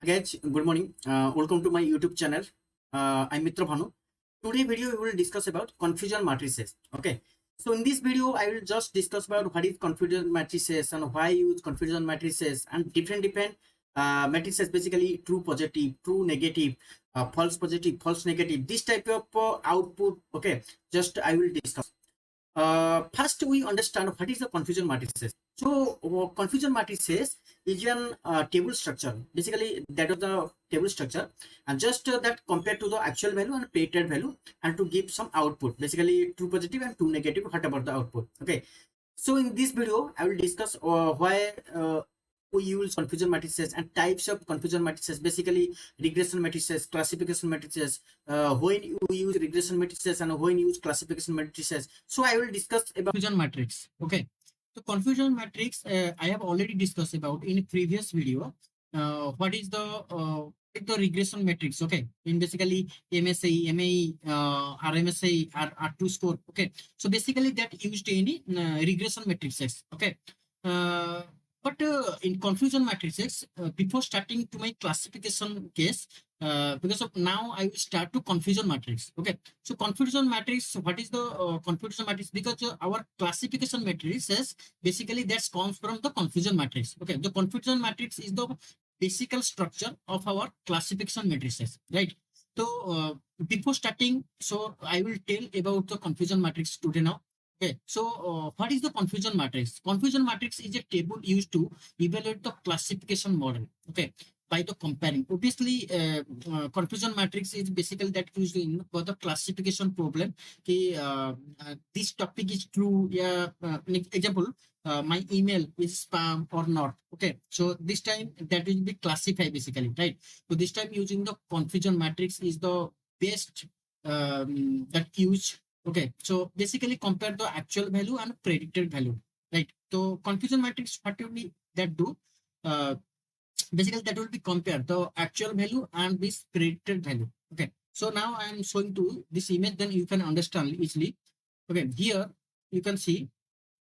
Guys, good morning. Welcome to my YouTube channel. I'm Mitra Bhanu. Today video we will discuss about confusion matrices. Okay. So in this video, I will just discuss about what is confusion matrices and why use confusion matrices and different matrices, basically true positive, true negative, false positive, false negative. This type of output. Okay. Just I will discuss. First, we understand what is the confusion matrices. So, confusion matrices is an table structure. Basically, that is the table structure, and just that compared to the actual value and predicted value, and to give some output. Basically, true positive and true negative. What about the output? Okay. So, in this video, I will discuss why we use confusion matrices and types of confusion matrices. Basically, regression matrices, classification matrices, when you use regression matrices and when you use classification matrices. So I will discuss about confusion matrix. Okay. So confusion matrix, I have already discussed about in previous video. What is the regression matrix? Okay. In basically MSI, MAE, RMSI, R2 score. Okay. So basically that used any regression matrices. Okay. Uh, but in confusion matrices, before starting to my classification case, because of now I will start to confusion matrix. Okay, so confusion matrix, what is the confusion matrix? Because our classification matrix is basically that comes from the confusion matrix. Okay, the confusion matrix is the basic structure of our classification matrices, right? So before starting, so I will tell about the confusion matrix today now. Okay, so what is the confusion matrix? Confusion matrix is a table used to evaluate the classification model. Okay, by the comparing. Obviously, confusion matrix is basically that used in for the classification problem. Okay, this topic is true. Yeah, example, my email is spam or not. Okay, so this time that will be classified basically, right? So this time using the confusion matrix is the best that use. Okay, so basically compare the actual value and predicted value, right? So confusion matrix, what will be that do? Uh, Basically that will be compare the actual value and this predicted value. Okay, so now I am showing to this image, then you can understand easily. Okay, here you can see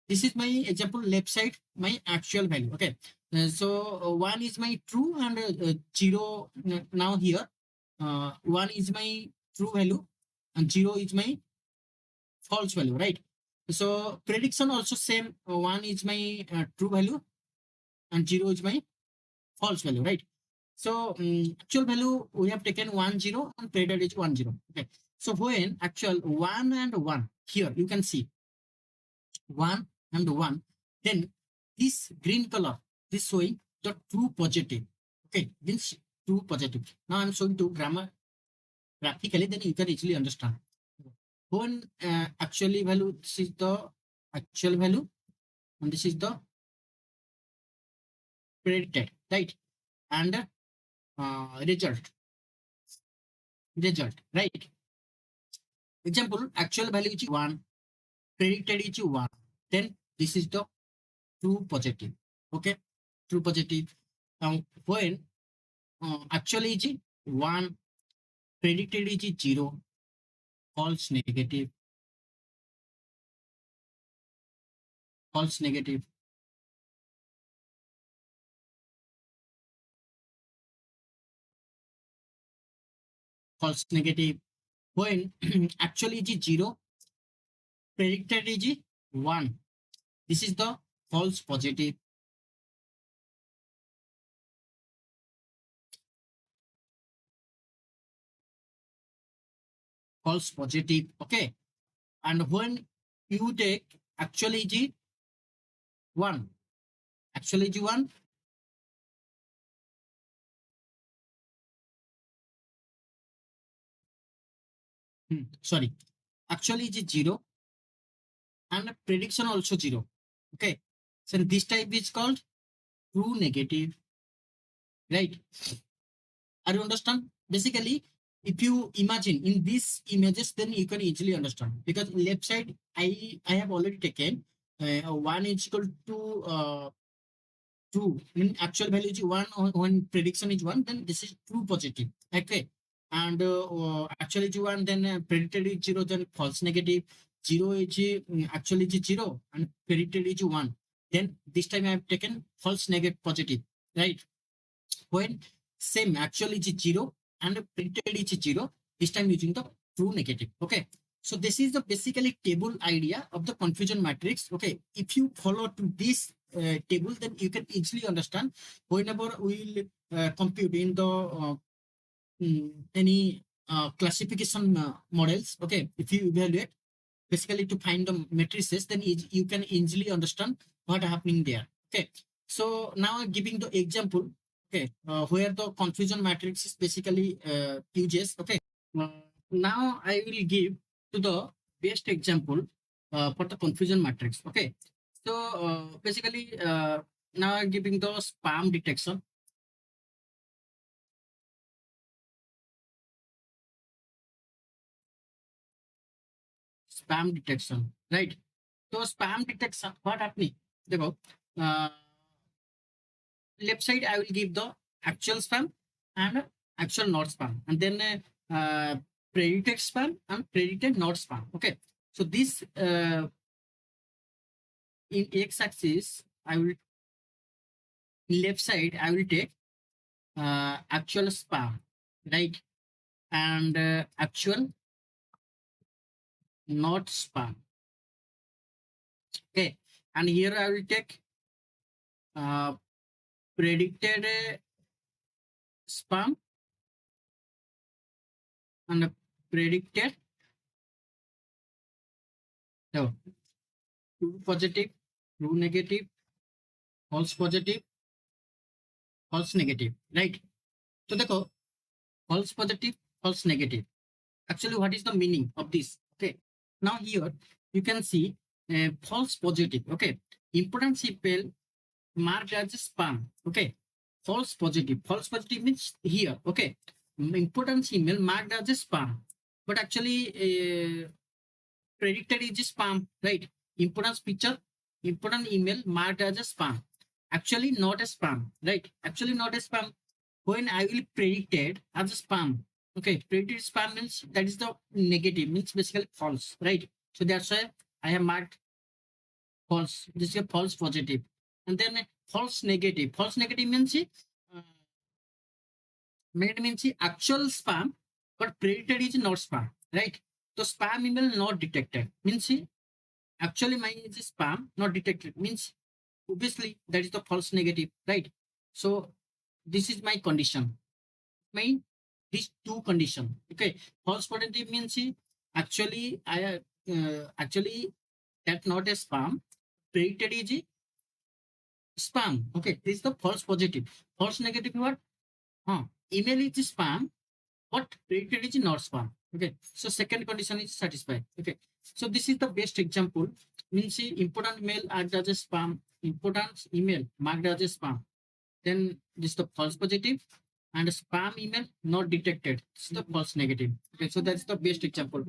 this is my example left side, my actual value. Okay, so one is my true and zero. Now here one is my true value and zero is my false value, right? So prediction also same. One is my true value and zero is my false value, right? So actual value we have taken 10 and predicted is 10. Okay. So when actual 1 and 1 here you can see 1 and 1, then this green color this showing the true positive. Okay, this true positive. Now I'm showing to grammar graphically, then you can easily understand. When actually value, this is the actual value and this is the predicted, right? And result, right? Example, actual value is 1, predicted is 1. Then this is the true positive. Okay, true positive. Now, when actually is 1, predicted is 0, false negative, false negative, false negative. When actually is 0, predicted is 1. This is the false positive. False positive. Okay. And when you take actually is 1, actually is 1, sorry, actually is 0 and prediction also 0. Okay. So this type is called true negative, right? Are you understand? Basically, if you imagine in these images, then you can easily understand. Because left side, I have already taken 1 is equal to 2. When actual value is 1 or when prediction is 1, then this is true positive. Okay. And actually is 1, then predicted is 0, then false negative. 0 is actually is 0 and predicted is 1. Then this time I have taken false negative positive, right? When same actually is 0 and printed is 0, this time using the true negative. Okay, so this is the basically table idea of the confusion matrix. Okay, if you follow to this table, then you can easily understand whenever we will compute in the any classification models. Okay, if you evaluate basically to find the matrices, then you can easily understand what happening there. Okay, so now I'm giving the example. Okay, where the confusion matrix is basically uses. Okay, uh, now I will give to the best example for the confusion matrix. Okay, so basically now I'm giving the spam detection. Spam detection, right? So spam detection, what happening? देखो, uh, left side I will give the actual spam and actual not spam, and then predicted spam and predicted not spam. Okay, so this in x-axis I will, left side I will take actual spam, right, and actual not spam. Okay, and here I will take uh, predicted spam and predicted, no, true positive, true negative, false positive, false negative, right? So देखो, false positive, false negative. Actually, what is the meaning of this? Okay. Now here you can see false positive. Okay. Important email marked as spam. Okay. False positive. False positive means here. Okay. Important email marked as spam. But actually, predicted is spam, right? Importance picture, important email marked as a spam. Actually, not a spam, right? Actually, not a spam. When I will predict it as a spam, okay, predicted spam means that is the negative, means basically false, right? So that's why I have marked false. This is a false positive. And then false negative. False negative means actual spam, but predicted is not spam, right? So spam email not detected means actually mine is spam not detected, means obviously that is the false negative, right? So this is my condition, my these two condition. Okay, false positive means actually I actually that not a spam, predicted is spam. Okay, this is the false positive. False negative what? Email is spam, but predicted is not spam. Okay, so second condition is satisfied. Okay, so this is the best example, means important mail marked as a spam, important email marked as a spam, then this is the false positive, and spam email not detected, this is the false negative. Okay, so that's the best example.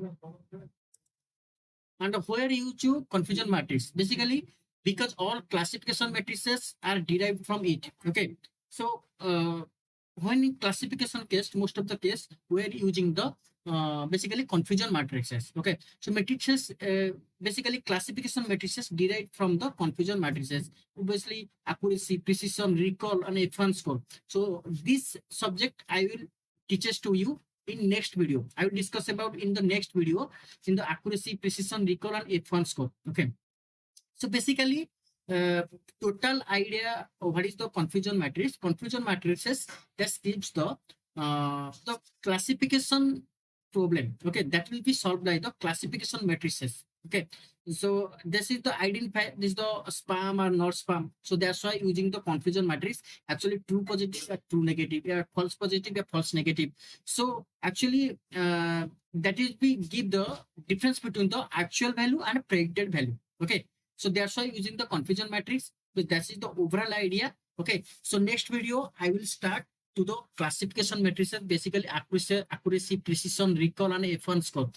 And where you choose confusion matrix, basically because all classification matrices are derived from it. Okay, so when in classification case, most of the case we're using the basically confusion matrices. Okay, so matrices basically classification matrices derived from the confusion matrices, obviously accuracy, precision, recall, and F1 score. So this subject I will teaches to you in next video. I will discuss about in the next video in the accuracy, precision, recall, and F1 score. Okay, so basically total idea of what is the confusion matrix. Confusion matrices that gives the classification problem. Okay, that will be solved by the classification matrices. Okay, so this is the identify, this is the spam or not spam. So that's why using the confusion matrix, actually true positive or true negative, or false positive or false negative. So actually that is we give the difference between the actual value and predicted value. Okay, so that's why using the confusion matrix, but that is the overall idea. Okay, so next video I will start to the classification matrices, basically accuracy, precision, recall, and F1 score.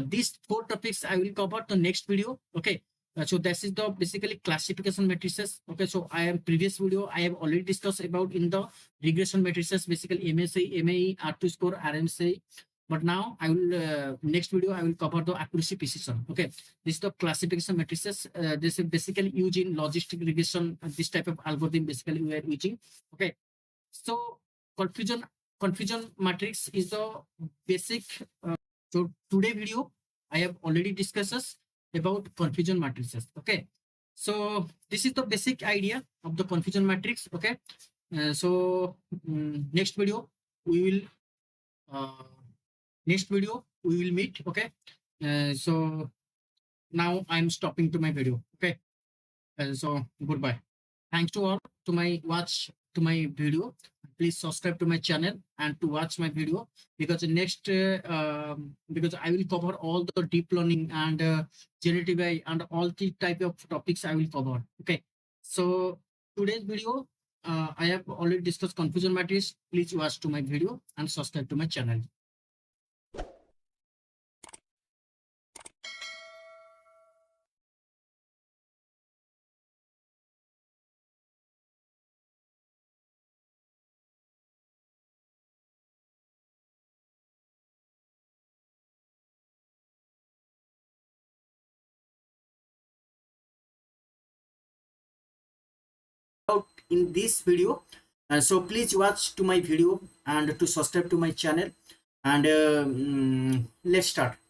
These four topics I will cover the next video. Okay, so this is the basically classification matrices. Okay, so I am previous video I have already discussed about in the regression matrices, basically MSI, MAE, R2 score, RMSI. But now I will next video I will cover the accuracy, precision. Okay, this is the classification matrices. This is basically used in logistic regression. This type of algorithm basically we are using. Okay, so confusion matrix is the basic. So today video I have already discussed about confusion matrices. Okay, so this is the basic idea of the confusion matrix. Okay, next video we will uh, meet. Okay, so now I'm stopping to my video. Okay, so goodbye. Thanks to all to my watch to my video. Please subscribe to my channel and to watch my video, because next because I will cover all the deep learning and generative AI and all the type of topics I will cover. Okay, so today's video I have already discussed confusion matrix. Please watch to my video and subscribe to my channel. Out in this video, so please watch to my video and to subscribe to my channel, and let's start.